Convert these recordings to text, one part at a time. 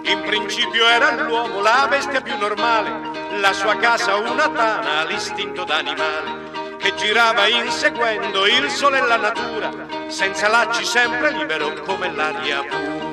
In principio era l'uomo la bestia più normale, la sua casa una tana, l'istinto d'animale, che girava inseguendo il sole e la natura, senza lacci sempre libero come l'aria pura.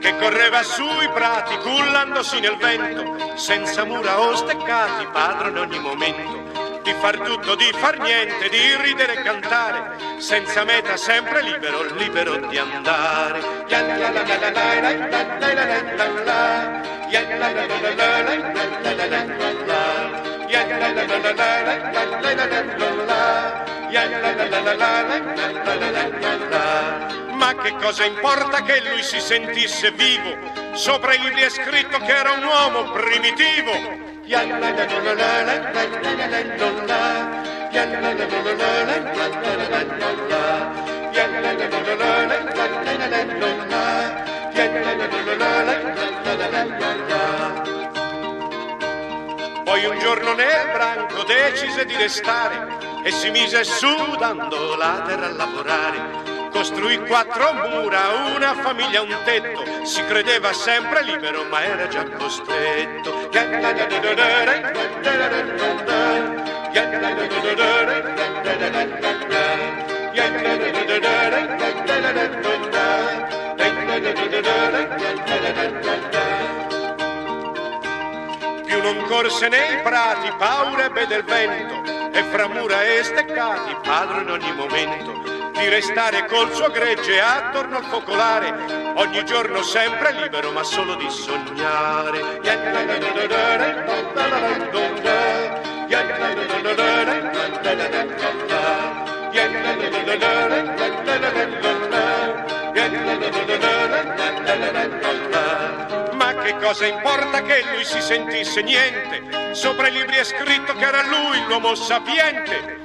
Che correva sui prati cullandosi nel vento, senza mura o steccati, padrone ogni momento, di far tutto, di far niente, di ridere e cantare, senza meta, sempre libero, libero di andare. Ma che cosa importa che lui si sentisse vivo? Sopra i libri è scritto che era un uomo primitivo. Poi un giorno nel branco decise di restare e si mise su dando la terra a lavorare. Costruì 4 mura, una famiglia, un tetto, si credeva sempre libero ma era già costretto. Più non corse nei prati, paura ebbe del vento, e fra mura e steccati, padre in ogni momento, di restare col suo gregge attorno al focolare, ogni giorno sempre libero ma solo di sognare. Ma che cosa importa che lui si sentisse niente? Sopra i libri è scritto che era lui l'uomo sapiente.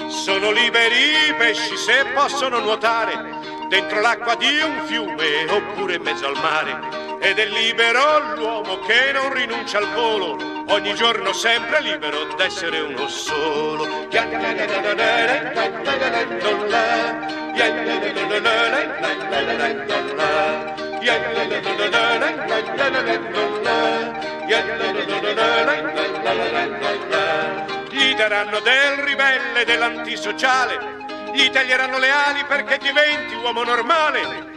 Sono liberi i pesci se possono nuotare dentro l'acqua di un fiume oppure in mezzo al mare. Ed è libero l'uomo che non rinuncia al volo, ogni giorno sempre libero d'essere uno solo. Gli daranno del ribelle, dell'antisociale, gli taglieranno le ali perché diventi uomo normale.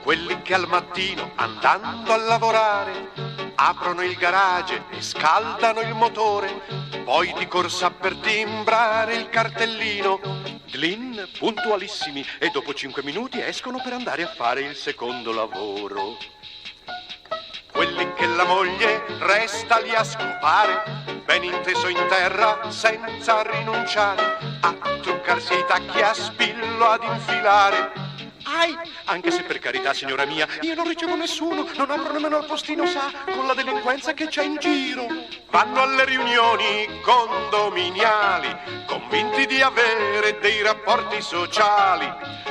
Quelli che al mattino, andando a lavorare, aprono il garage e scaldano il motore, poi di corsa per timbrare il cartellino, glin, puntualissimi, e dopo 5 minuti escono per andare a fare il secondo lavoro. Quelli che la moglie resta lì a scopare, ben inteso in terra senza rinunciare, a truccarsi i tacchi a spillo ad infilare. Ai, anche se per carità, signora mia, io non ricevo nessuno, non apro nemmeno al postino, sa, con la delinquenza che c'è in giro. Vanno alle riunioni condominiali, convinti di avere dei rapporti sociali,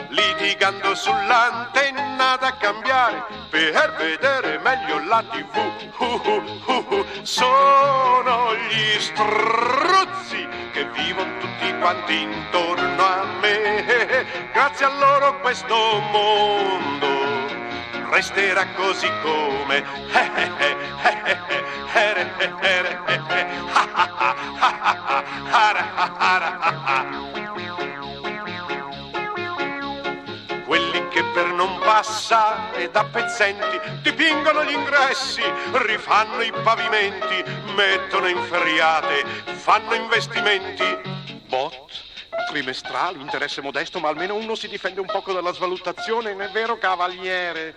litigando sull'antenna penna da cambiare per vedere meglio la TV. Sono gli struzzi che vivono tutti quanti intorno a me. Grazie a loro questo mondo resterà così come. Quelli che per non passare da pezzenti dipingono gli ingressi, rifanno i pavimenti, mettono inferriate, fanno investimenti. Bot, trimestrali, interesse modesto, ma almeno uno si difende un poco dalla svalutazione, non è vero, cavaliere?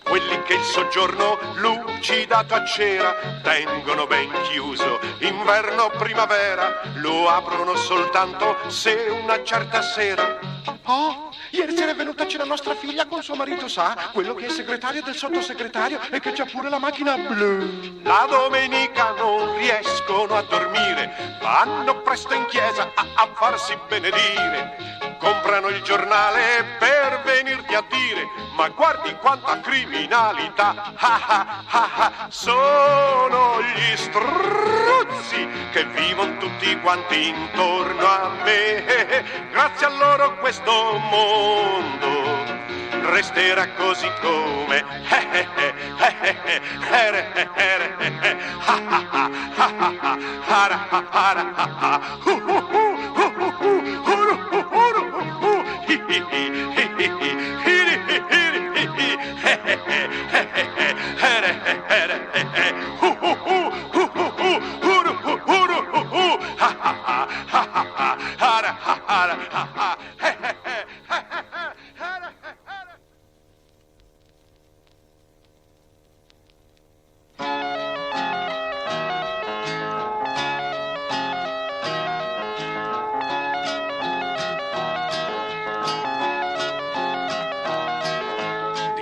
Quelli che il soggiorno lucidato a cera tengono ben chiuso, inverno o primavera, lo aprono soltanto se una certa sera. Oh, ieri sera è venuta a cena nostra figlia con suo marito, sa, quello che è segretario del sottosegretario e che c'ha pure la macchina blu. La domenica non riescono a dormire, vanno presto in chiesa a farsi benedire. Comprano il giornale per venirti a dire: ma guardi quanta criminalità. Sono gli struzzi che vivono tutti quanti intorno a me. Grazie a loro questo mondo resterà così come.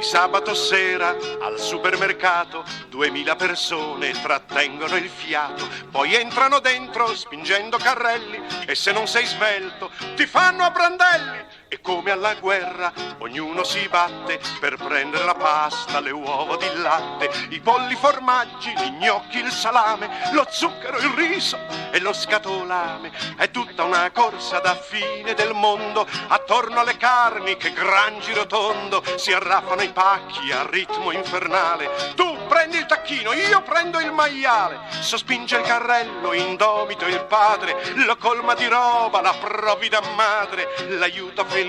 Sabato sera al supermercato 2000 persone trattengono il fiato, poi entrano dentro spingendo carrelli e se non sei svelto ti fanno a brandelli. E come alla guerra ognuno si batte per prendere la pasta, le uova di latte, i polli, i formaggi, gli gnocchi, il salame, lo zucchero, il riso e lo scatolame. È tutta una corsa da fine del mondo attorno alle carni che gran giro tondo si arraffano i pacchi a ritmo infernale. Tu prendi il tacchino, io prendo il maiale. Sospinge il carrello, indomito il padre, lo colma di roba la provvida madre, l'aiuta felice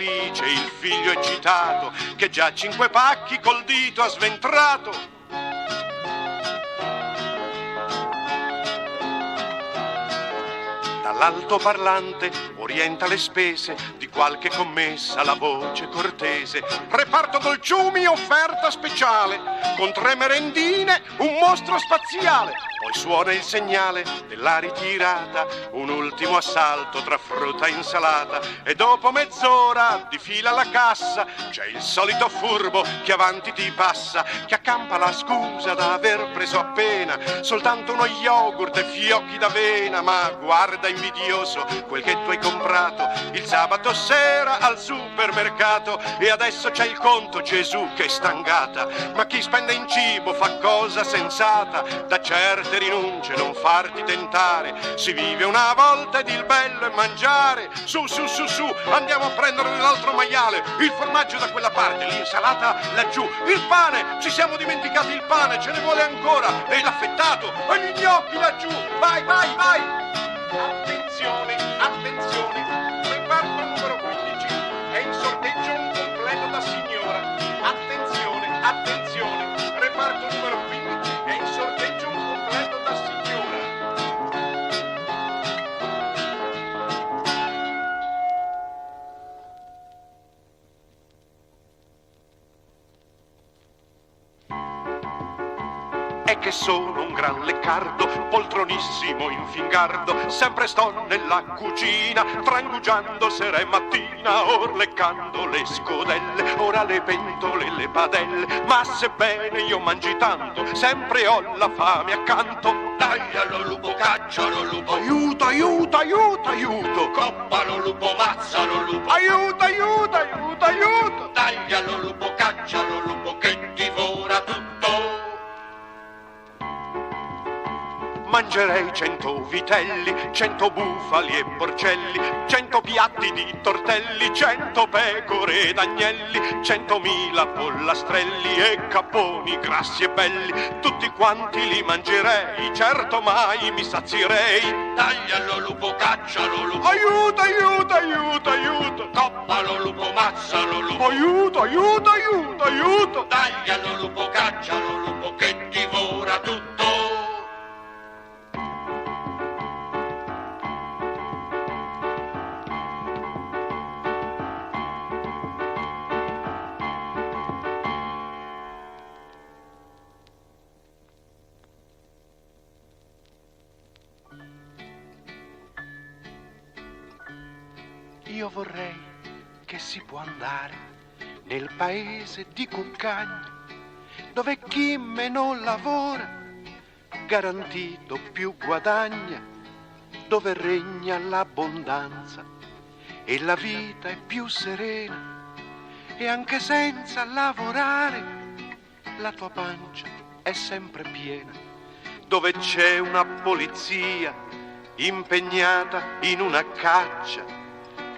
il figlio eccitato che già 5 pacchi col dito ha sventrato. Dall'altoparlante orienta le spese di qualche commessa la voce cortese: reparto dolciumi, offerta speciale, con 3 merendine, un mostro spaziale. Poi suona il segnale della ritirata, un ultimo assalto tra frutta e insalata, e dopo mezz'ora di fila alla cassa c'è il solito furbo che avanti ti passa, che accampa la scusa d'aver preso appena soltanto uno yogurt e fiocchi d'avena. Ma guarda invidioso quel che tu hai comprato il sabato sera al supermercato, e adesso c'è il conto, Gesù che stangata. Ma chi spende in cibo fa cosa sensata, da certe rinunce non farti tentare, si vive una volta ed il bello è mangiare. Su, su, su, su, andiamo a prendere l'altro maiale, il formaggio da quella parte, l'insalata laggiù, il pane, ci siamo dimenticati il pane, ce ne vuole ancora, e l'affettato, e gli gnocchi laggiù, vai, vai, vai. Attenzione, attenzione, reparto numero 15, è in sorteggio un completo da signora. Attenzione, attenzione, reparto numero 15, è in sorteggio un completo da signora. È che sono un gran leccardo, poltronissimo in fingardo, sempre sto nella cucina, trangugiando sera e mattina, or leccando le scodelle, ora le pentole e le padelle. Ma sebbene io mangi tanto, sempre ho la fame accanto. taglialo lupo, caccialo lupo, aiuto, aiuto, aiuto, aiuto, coppalo lupo, mazzalo lupo, aiuto, aiuto, aiuto, aiuto, taglialo lupo, caccialo lupo, che divora tutto. Mangerei 100 vitelli, 100 bufali e porcelli, 100 piatti di tortelli, 100 pecore ed agnelli, 100.000 pollastrelli e capponi grassi e belli, tutti quanti li mangerei, certo mai mi sazierei. Taglialo lupo, caccialo lupo, Aiuto, aiuto, aiuto, aiuto, coppalo lupo, mazzalo lupo, aiuto, aiuto, aiuto, aiuto, taglialo lupo, caccialo lupo, che divora tutto. Io vorrei che si può andare nel paese di Cuccagna, dove chi meno lavora garantito più guadagna, dove regna l'abbondanza e la vita è più serena, e anche senza lavorare la tua pancia è sempre piena, dove c'è una polizia impegnata in una caccia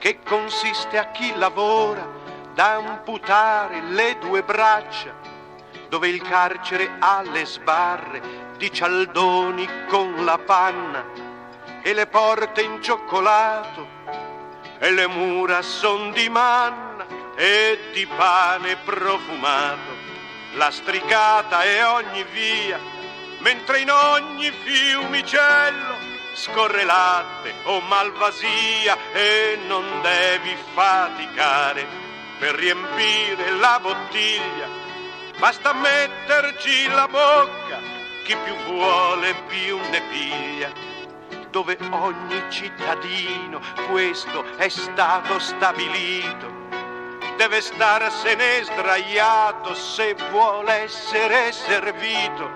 che consiste a chi lavora da amputare le 2 braccia, dove il carcere ha le sbarre di cialdoni con la panna e le porte in cioccolato e le mura son di manna e di pane profumato, lastricata è ogni via, mentre in ogni fiumicello scorre latte o malvasia e non devi faticare per riempire la bottiglia, basta metterci la bocca, chi più vuole più ne piglia, dove ogni cittadino, questo è stato stabilito, deve starsene sdraiato se vuole essere servito,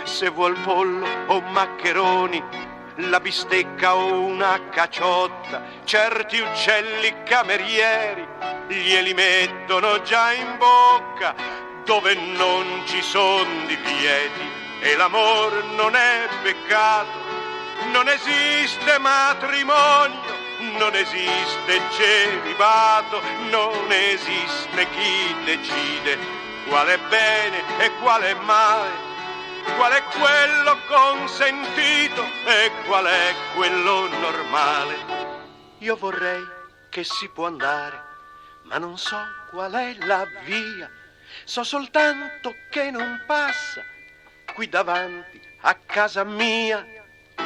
se vuol pollo o maccheroni, la bistecca o una caciotta, certi uccelli camerieri glieli mettono già in bocca, dove non ci son divieti e l'amor non è peccato, non esiste matrimonio, non esiste celibato, non esiste chi decide qual è bene e qual è male, qual è quello consentito e qual è quello normale. Io vorrei che si può andare, ma non so qual è la via, so soltanto che non passa qui davanti a casa mia.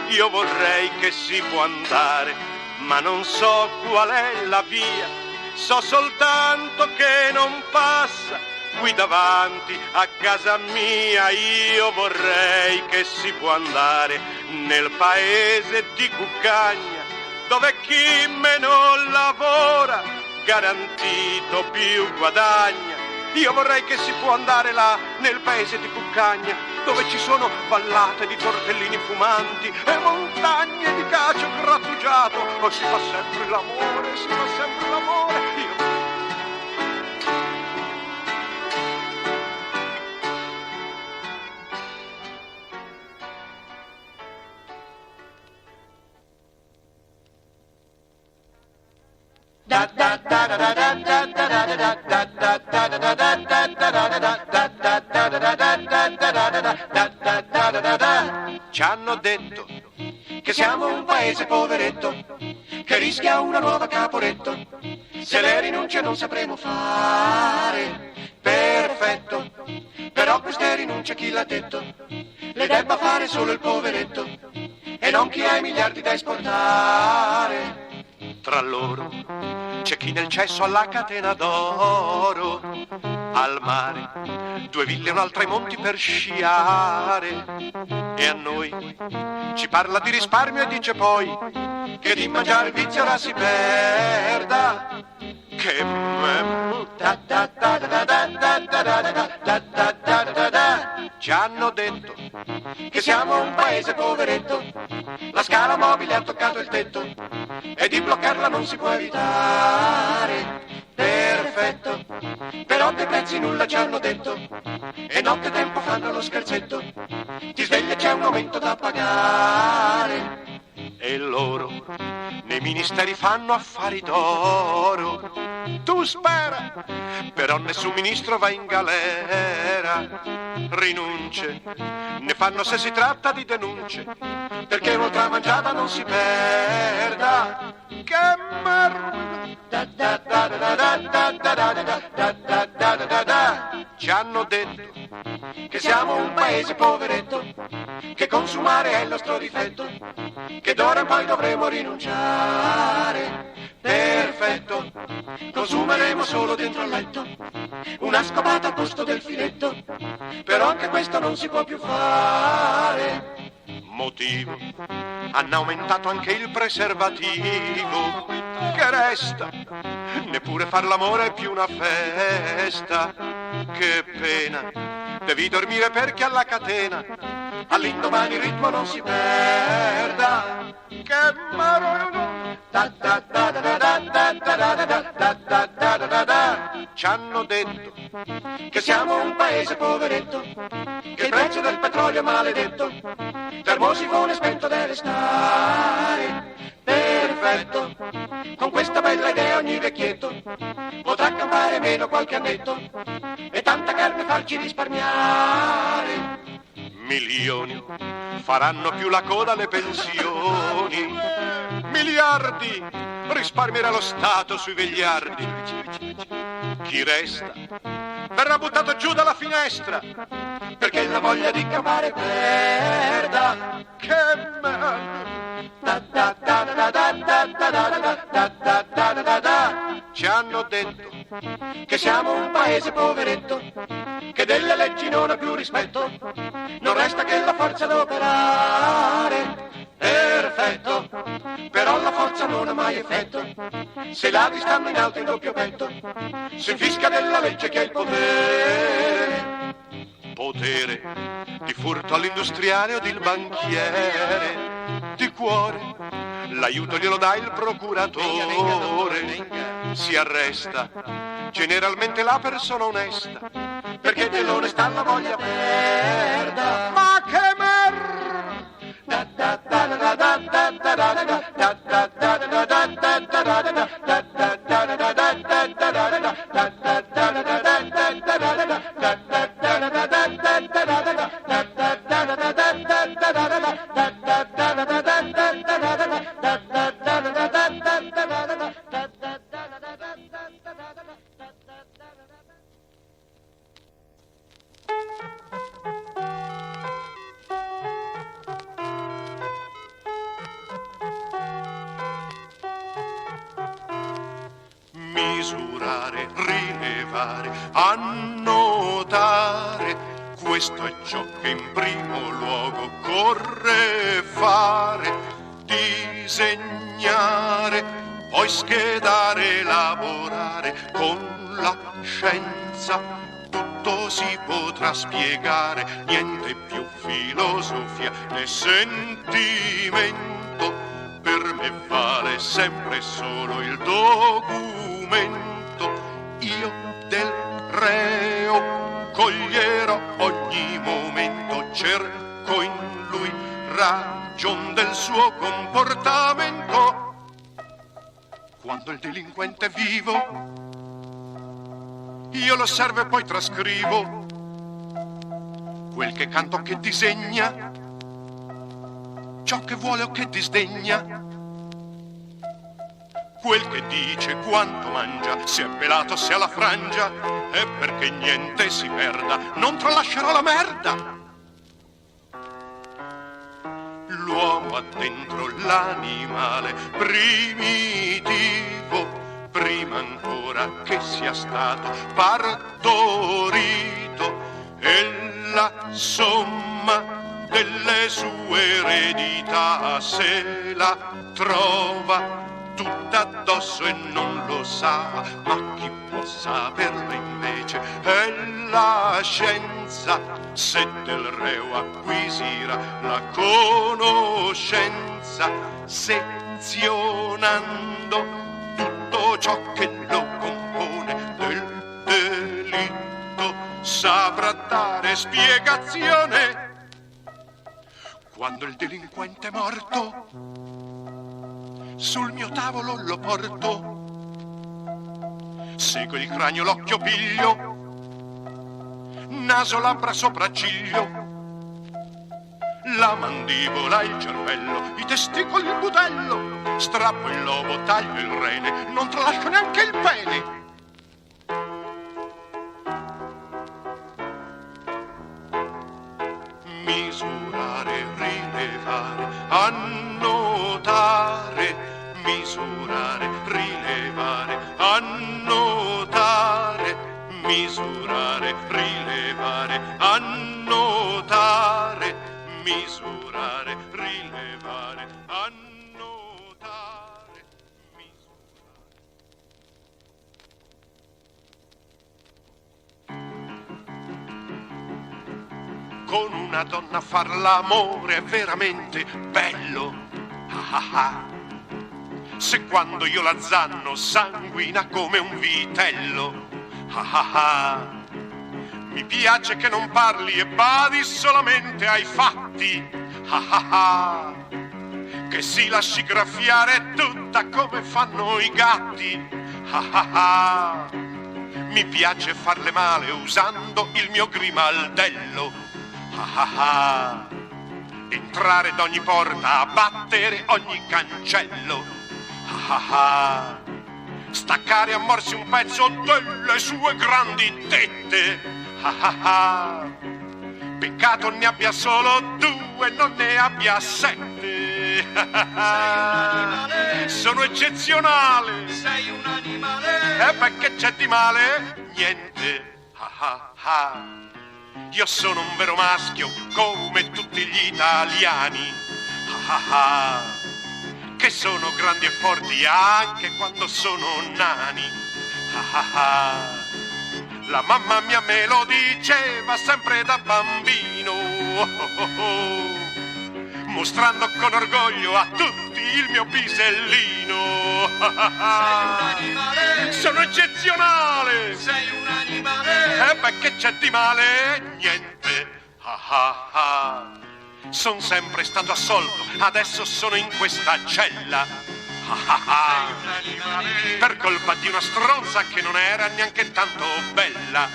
Io vorrei che si può andare, ma non so qual è la via, so soltanto che non passa qui davanti a casa mia. Io vorrei che si può andare nel paese di Cuccagna, dove chi meno lavora garantito più guadagna. Io vorrei che si può andare là nel paese di Cuccagna, dove ci sono vallate di tortellini fumanti e montagne di cacio grattugiato. Oh, si fa sempre l'amore, si fa sempre l'amore. Ci hanno detto che siamo un paese poveretto, che rischia una nuova Caporetto, se le rinunce non sapremo fare perfetto, però queste rinunce chi l'ha detto, le debba fare solo il poveretto e non chi ha i miliardi da esportare. Tra loro c'è chi nel cesso ha la catena d'oro, al mare 2 ville e un'altra ai monti per sciare, e a noi ci parla di risparmio e dice poi che di mangiare il vizio ora si perda, che Ci hanno detto che siamo un paese poveretto, la scala mobile ha toccato il tetto e di bloccarla non si può evitare. Perfetto, però dei prezzi nulla ci hanno detto e notte tempo fanno lo scherzetto, ti svegli e c'è un aumento da pagare. e loro nei ministeri fanno affari d'oro. Tu spera, però nessun ministro va in galera. Rinunce ne fanno se si tratta di denunce, Perché un'altra mangiata non si perda. che merda. Ci hanno detto Che siamo un paese poveretto, che consumare è il nostro difetto, che d'ora in poi dovremo rinunciare. Perfetto, consumeremo solo dentro al letto, una scopata al posto del filetto, però anche questo non si può più fare. motivo, hanno aumentato anche il preservativo. Che resta, neppure far l'amore è più una festa. Che pena, devi dormire perché alla catena All'indomani il ritmo non si perda. che marò. Ci hanno detto Che siamo un paese poveretto, che il prezzo del petrolio è maledetto, termosifone spento deve stare. Perfetto, con questa bella idea ogni vecchietto potrà campare meno qualche annetto e tanta carne farci risparmiare. milioni faranno più la coda alle pensioni. Miliardi risparmierà lo Stato sui vegliardi. Chi resta verrà buttato giù dalla finestra. Perché la voglia di campare perda. Che merda. Ci hanno detto Che siamo un paese poveretto, che delle leggi non ha più rispetto, non resta che la forza d'operare. Perfetto, però la forza non ha mai effetto, se i ladri stanno in alto in doppio petto, si infischia della legge che ha il potere. potere di furto all'industriale o del banchiere. Di cuore l'aiuto glielo dà il procuratore. Si arresta generalmente la persona onesta, Perché dell'onestà la voglia perda. ma che merda. Misurare, rilevare, annotare, questo è ciò che in primo luogo occorre fare. Disegnare, poi schedare, elaborare, con la scienza tutto si potrà spiegare, niente più filosofia né sentimento, per me vale sempre solo il documento. Io del reo coglierò ogni momento, cerco in lui ragion del suo comportamento. Quando il delinquente è vivo, io lo osservo e poi trascrivo quel che canta o che disegna, ciò che vuole o che disdegna, quel che dice, quanto mangia, se è pelato, se ha la frangia, e perché niente si perda, non tralascerò la merda. L'uomo ha dentro l'animale primitivo, prima ancora che sia stato partorito, e la somma delle sue eredità se la trova tutta addosso e non lo sa, ma chi può saperlo invece è la scienza. Se del reo acquisirà la conoscenza, sezionando tutto ciò che lo compone del delitto, saprà dare spiegazione. Quando il delinquente è morto, sul mio tavolo lo porto, seguo il cranio, l'occhio piglio, naso, labbra, sopracciglio, la mandibola, il cervello, i testicoli, il budello, strappo il lobo, taglio il rene, non tralascio neanche il pene. Misurare, rilevare, annotare, misurare, rilevare, annotare, misurare, rilevare, annotare, misurare, rilevare, annotare, Con una donna far l'amore è veramente bello. Ah ah ah. Se quando io la zanno sanguina come un vitello. Ah ah ah. Mi piace che non parli e badi solamente ai fatti. Ah ah ah. Che si lasci graffiare tutta come fanno i gatti. Ah ah ah. Mi piace farle male usando il mio grimaldello. Ah ah ah. Entrare d'ogni porta, abbattere ogni cancello. Ah ah ah. Staccare a morsi un pezzo delle sue grandi tette. Ah ah ah. Peccato ne abbia solo 2, non ne abbia 7. Ah ah ah. Sono eccezionale. Sei un animale. E beh, che c'è di male? Niente. Ah ah ah. Io sono un vero maschio come tutti gli italiani. Ah ah ah. Che sono grandi e forti anche quando sono nani. Ah ah ah. La mamma mia me lo diceva sempre da bambino. Oh oh oh. Mostrando con orgoglio a tutti il mio pisellino. Ah ah ah. Sei un animale. Sono eccezionale. Sei un animale. E beh, che c'è di male? Niente. Ah ah ah. Son sempre stato assolto, adesso sono in questa cella. Ah ah ah. Sei un animale. Per colpa di una stronza che non era neanche tanto bella.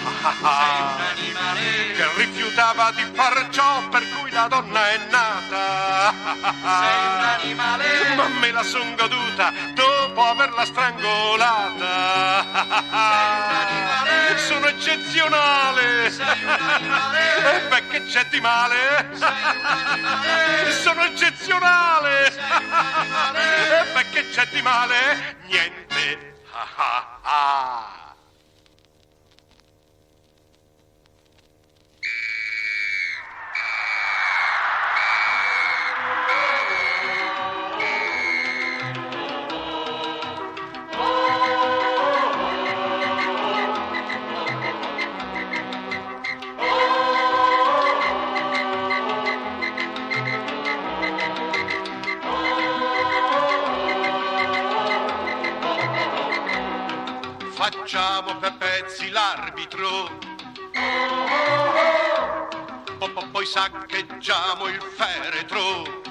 Ah ah Sei un ah. animale. Che rifiutava di far ciò per cui la donna è nata. Ah ah ah. Sei un animale. Ma me la son goduta dopo averla strangolata. Ah ah ah. Sei un animale. Sono eccezionale. Sei un animale. E beh, che c'è di male? Sei un animale. Sono eccezionale. Sei un animale. E beh, che c'è di male? Niente. Ah ah ah. Facciamo per pezzi l'arbitro, poi saccheggiamo il feretro.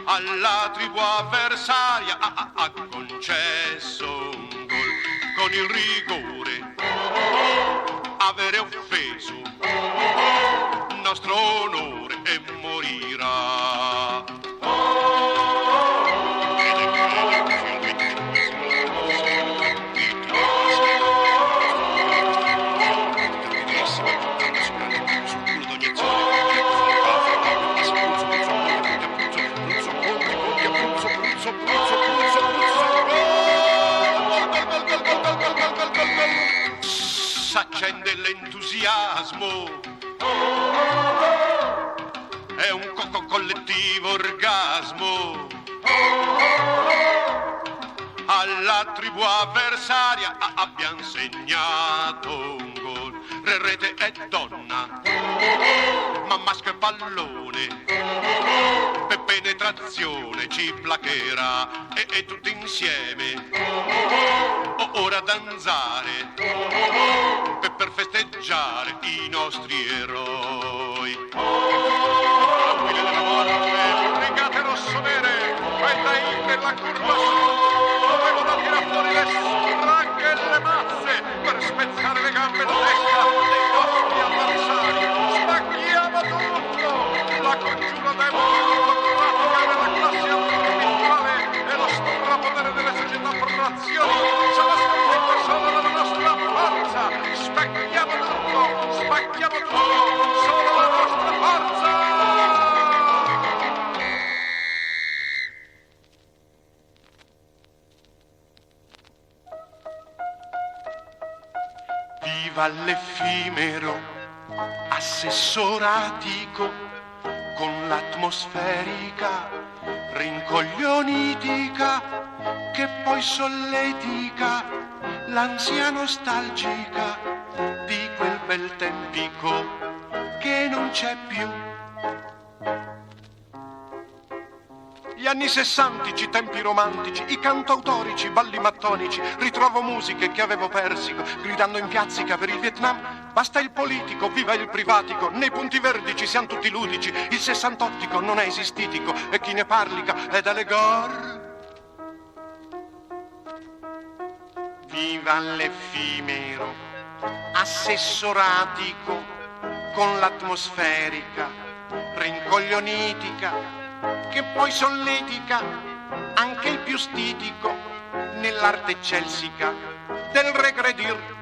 Alla tribù avversaria ha concesso un gol con il rigore. Avere offeso nostro onore e morirà. S'accende l'entusiasmo tribù avversaria abbiamo segnato un gol. Rete è donna, ma maschio e pallone, per penetrazione ci placherà e tutti insieme ora danzare per festeggiare i nostri eroi. Guide della morte, brigate rosso-nere, vai dai nella curva sud, dovevo da tirar fuori le spranghe e le mazze per spezzare le gambe da destra dei nostri avversari. Spacchiamo tutto! La congiura democratica della classe intellettuale e lo strapotere delle società frazioni sarà sconfitto solo dalla nostra forza. Spacchiamo tutto! Spacchiamo tutto! Solo la nostra forza! Viva l'effimero assessoratico con l'atmosferica rincoglionitica che poi solletica l'ansia nostalgica di quel bel tempico che non c'è più. Gli anni sessantici, tempi romantici, i cantautorici, balli mattonici, ritrovo musiche che avevo persico, gridando in piazzica per il Vietnam. Basta il politico, viva il privatico, nei punti verdi ci siamo tutti ludici, il sessantottico non è esistitico e chi ne parlica è da legar. Viva l'effimero assessoratico con l'atmosferica rincoglionitica che poi solletica anche il più stitico nell'arte celsica del regredir.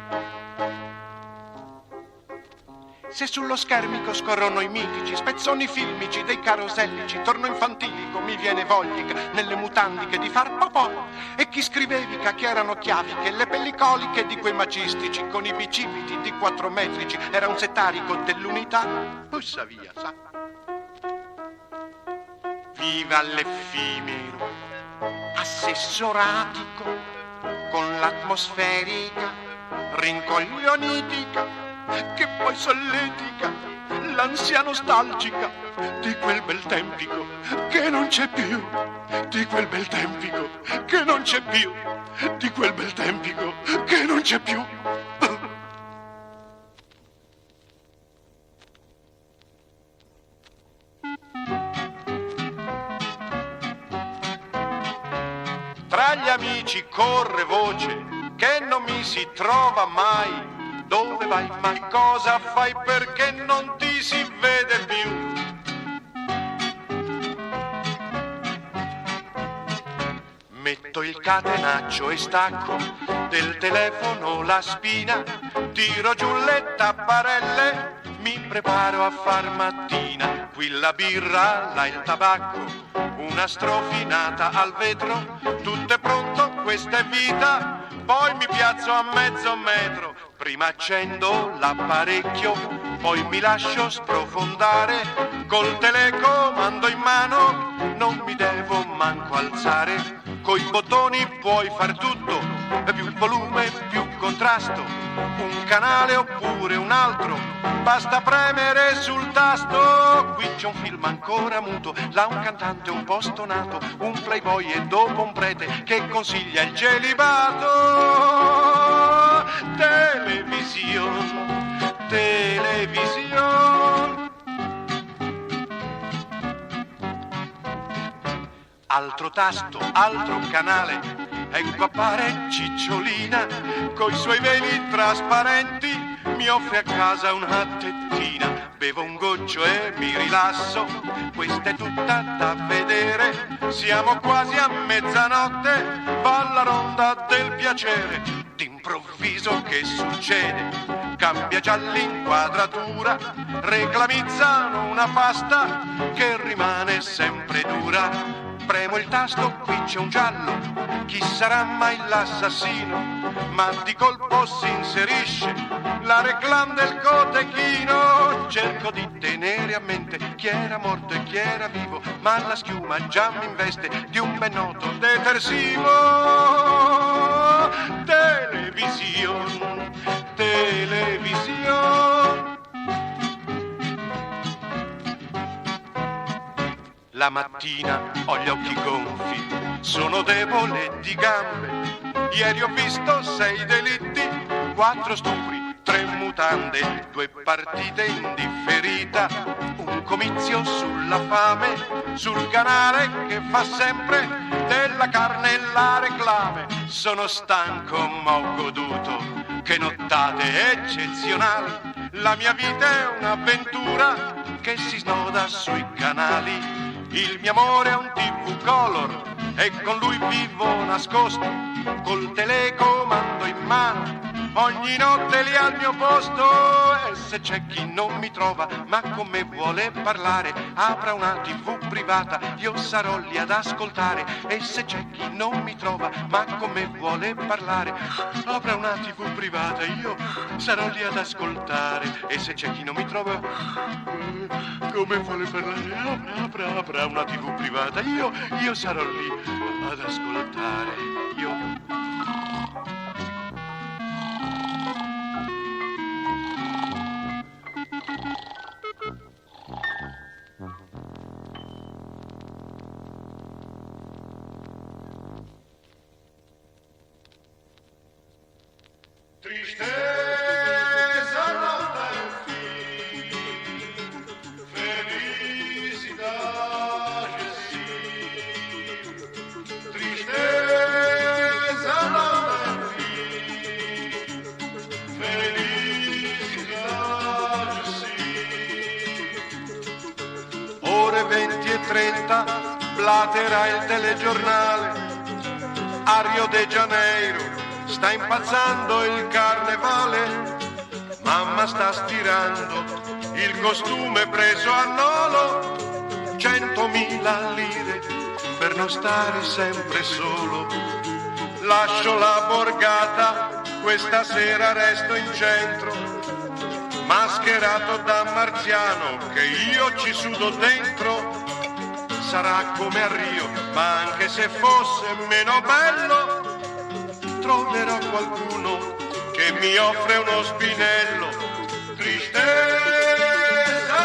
Se sullo schermico scorrono i mitici spezzoni filmici dei carosellici, torno infantilico, mi viene voglica nelle mutandiche di far popò. E chi scrivevica che erano chiaviche, le pellicoliche di quei magistici con i bicipiti di 4 metrici, era un setarico dell'unità. Pussa via, sa. Viva l'effimero assessoratico con l'atmosferica rincoglionitica che poi solletica l'ansia nostalgica di quel bel tempico che non c'è più, di quel bel tempico che non c'è più, di quel bel tempico che non c'è più. Tra gli amici corre voce che non mi si trova mai. Dove vai? Ma cosa fai? Perché non ti si vede più? Metto il catenaccio e stacco del telefono la spina, tiro giù le tapparelle, mi preparo a far mattina. Qui la birra, là il tabacco, una strofinata al vetro, tutto è pronto, questa è vita, poi mi piazzo a mezzo metro, prima accendo l'apparecchio, poi mi lascio sprofondare, col telecomando in mano, non mi devo manco alzare, coi bottoni puoi far tutto, più volume, più contrasto, un canale oppure un altro, basta premere sul tasto. Qui c'è un film ancora muto, là un cantante un po' stonato, un playboy e dopo un prete che consiglia il celibato. Televisione, televisione. Altro tasto, altro canale, ecco appare Cicciolina, coi suoi veli trasparenti, mi offre a casa una tettina, bevo un goccio e mi rilasso, questa è tutta da vedere, siamo quasi a mezzanotte, va la ronda del piacere, d'improvviso che succede? Cambia già l'inquadratura, reclamizzano una pasta che rimane sempre dura. Premo il tasto, qui c'è un giallo, chi sarà mai l'assassino? ma di colpo si inserisce la reclam del cotechino. Cerco di tenere a mente chi era morto e chi era vivo, ma la schiuma già mi investe di un ben noto detersivo. Televisione, televisione. La mattina ho gli occhi gonfi, sono debole di gambe. Ieri ho visto 6 delitti, 4 stupri, 3 mutande, 2 partite in differita, un comizio sulla fame, sul canale che fa sempre della carne e la reclame. Sono stanco ma ho goduto, che nottate eccezionali. La mia vita è un'avventura che si snoda sui canali. Il mio amore è un TV Color e con lui vivo nascosto, col telecomando in mano, ogni notte lì al mio posto. E se c'è chi non mi trova ma con me vuole parlare, apra una TV privata, io sarò lì ad ascoltare. E se c'è chi non mi trova ma con me vuole parlare, apra una TV privata, io sarò lì ad ascoltare. E se c'è chi non mi trova come vuole parlare, apra una TV privata, io sarò lì ad ascoltare. Io tristezza nota e fin, felicità je suis. Tristezza nota e fin, felicità je suis. Ore 20 e 30, blaterà il telegiornale. A Rio de Janeiro sta impazzando il carnevale. Mamma sta stirando il costume preso a nolo, 100.000 lire per non stare sempre solo. Lascio la borgata, questa sera resto in centro, mascherato da marziano che io ci sudo dentro. Sarà come a Rio, ma anche se fosse meno bello, troverò qualcuno che mi offre uno spinello. Tristezza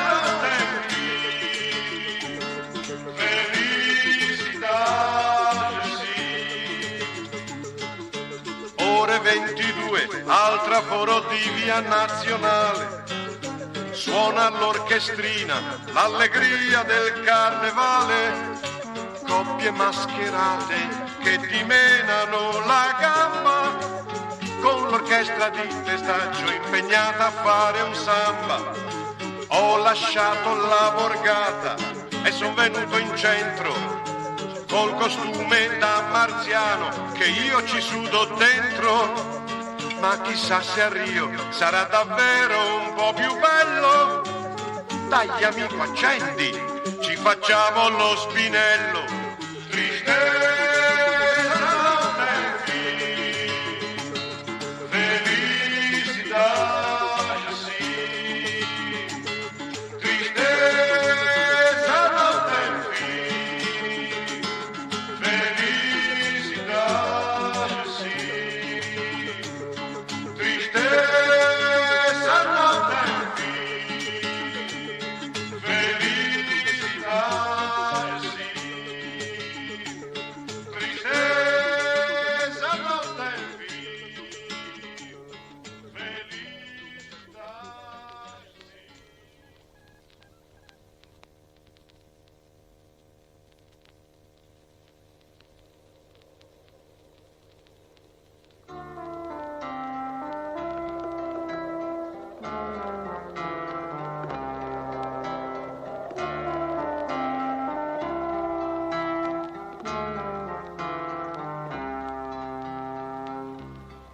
non tempi, felicità sì. Ore 22, altra foro di via Nazionale. Suona l'orchestrina, l'allegria del carnevale. Coppie mascherate che dimenano la gamba, con l'orchestra di testaggio impegnata a fare un samba. Ho lasciato la borgata e son venuto in centro, col costume da marziano che io ci sudo dentro. Ma chissà se a Rio sarà davvero un po' più bello. Dai amico, accendi, ci facciamo lo spinello. Tristezza non tempi, felicità sì. Tristezza non tempi, felicità sì. Tristezza non tempi, felicità sì. Tristezza non tempi, felicità sì.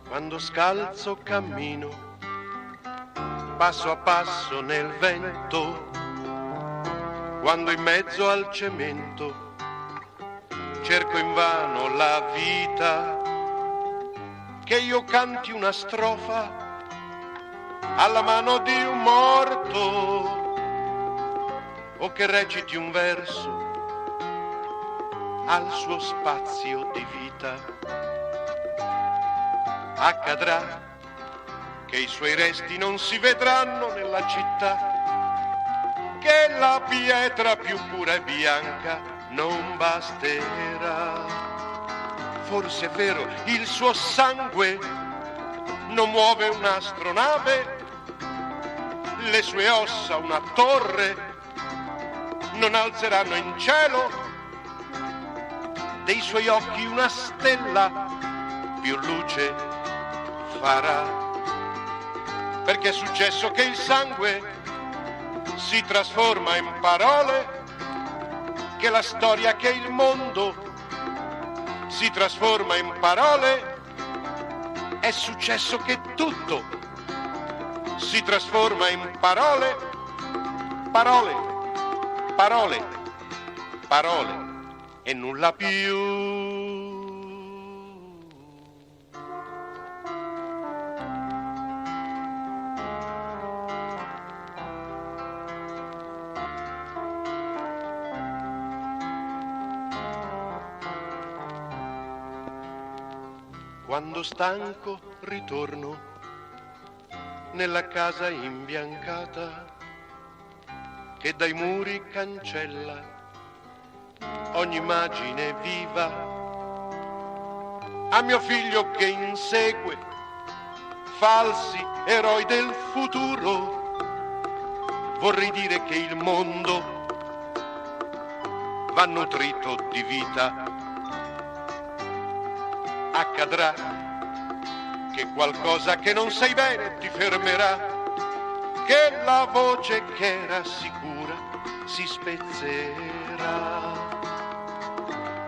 Quando scalzo cammino, passo a passo nel vento, quando in mezzo al cemento cerco invano la vita, che io canti una strofa alla mano di un morto o che reciti un verso al suo spazio di vita. Accadrà che i suoi resti non si vedranno nella città, che la pietra più pura e bianca non basterà. Forse è vero, il suo sangue non muove un'astronave, le sue ossa una torre non alzeranno in cielo, dei suoi occhi una stella più luce farà, perché è successo che il sangue si trasforma in parole, che la storia, che il mondo si trasforma in parole, è successo che tutto si trasforma in parole, parole, parole, parole e nulla più. Quando stanco ritorno nella casa imbiancata che dai muri cancella ogni immagine viva, a mio figlio che insegue falsi eroi del futuro, vorrei dire che il mondo va nutrito di vita. Accadrà che qualcosa che non sai bene ti fermerà, che la voce che era sicura si spezzerà.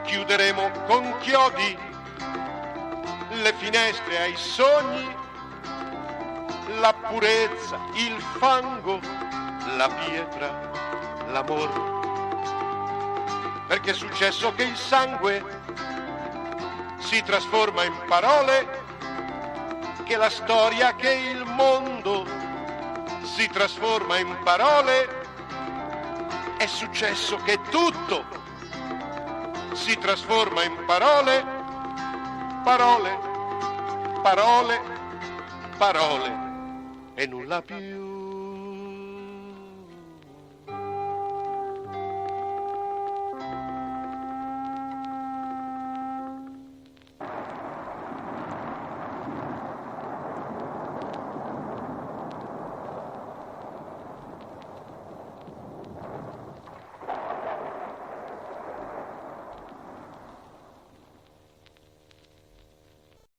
Chiuderemo con chiodi le finestre ai sogni, la purezza, il fango, la pietra, l'amor, perché è successo che il sangue si trasforma in parole, che la storia, che il mondo si trasforma in parole, è successo che tutto si trasforma in parole, parole, parole, parole e nulla più.